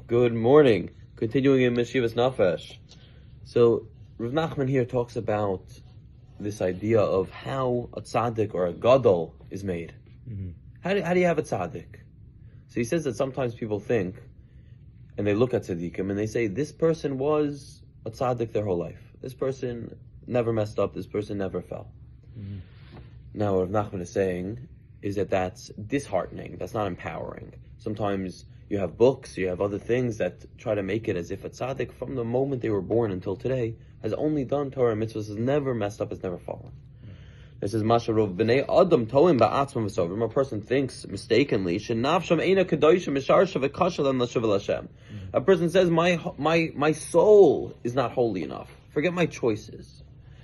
Good morning. Continuing in Meshivas Nefesh. So Rav Nachman here talks about this idea of how a Tzadik or a Gadol is made. Mm-hmm. How do you have a Tzadik? So he says that sometimes people think, and they look at Tzadikim and they say, this person was a Tzadik their whole life. This person never messed up. This person never fell. Mm-hmm. Now what Rav Nachman is saying is that that's disheartening. That's not empowering. Sometimes you have books, you have other things that try to make it as if a tzaddik from the moment they were born until today has only done Torah and mitzvahs, has never messed up, has never fallen. This is Masharov B'nei Adam Toim Ba'atzma V'Sovim. A person thinks mistakenly, Shenafsham Eina Kedoshim Misharsha V'Kashal L'Shavel Hashem. A person says, my soul is not holy enough. Forget my choices.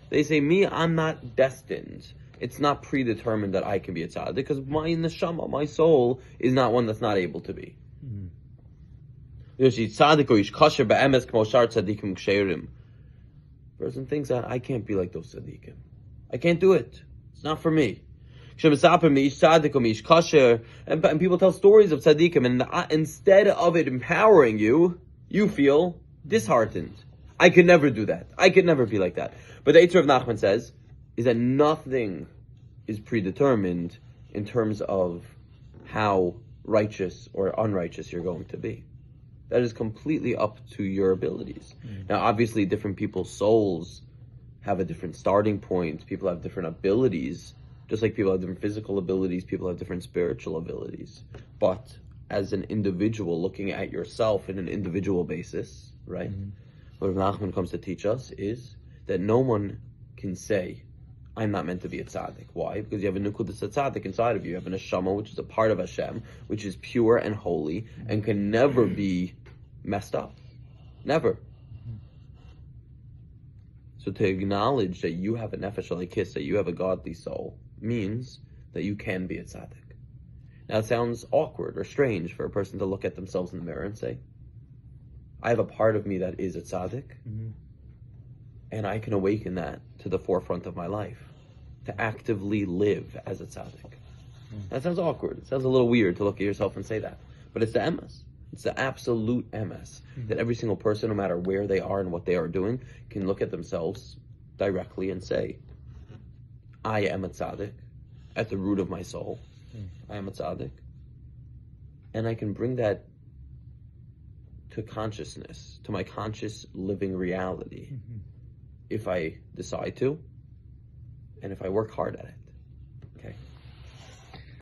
They say, I'm not destined. It's not predetermined that I can be a tzaddik because my neshama, my soul, is not one that's not able to be. Person thinks that I can't be like those tzaddikim. I can't do it. It's not for me. And people tell stories of tzaddikim, and instead of it empowering you, you feel disheartened. I could never do that. I could never be like that. But the Eitzer of Nachman says is that nothing is predetermined in terms of how righteous or unrighteous you're going to be. That is completely up to your abilities. Now, obviously, different people's souls have a different starting point. People have different abilities. Just like people have different physical abilities, people have different spiritual abilities. But as an individual, looking at yourself in an individual basis, right? What Rav Nachman comes to teach us is that no one can say, I'm not meant to be a tzaddik. Why? Because you have a nukudas tzaddik inside of you. You have a neshama, which is a part of Hashem, which is pure and holy, and can never be messed up. Never. So to acknowledge that you have a nefesh alikis, that you have a godly soul, means that you can be a tzaddik. Now it sounds awkward or strange for a person to look at themselves in the mirror and say, I have a part of me that is a tzaddik, and I can awaken that to the forefront of my life, to actively live as a tzaddik. That sounds awkward. It sounds a little weird to look at yourself and say that. But it's the emes. It's the absolute emes. That every single person, no matter where they are and what they are doing, can look at themselves directly and say, I am a tzaddik at the root of my soul. I am a tzaddik. And I can bring that to consciousness, to my conscious living reality. If I decide to, and if I work hard at it.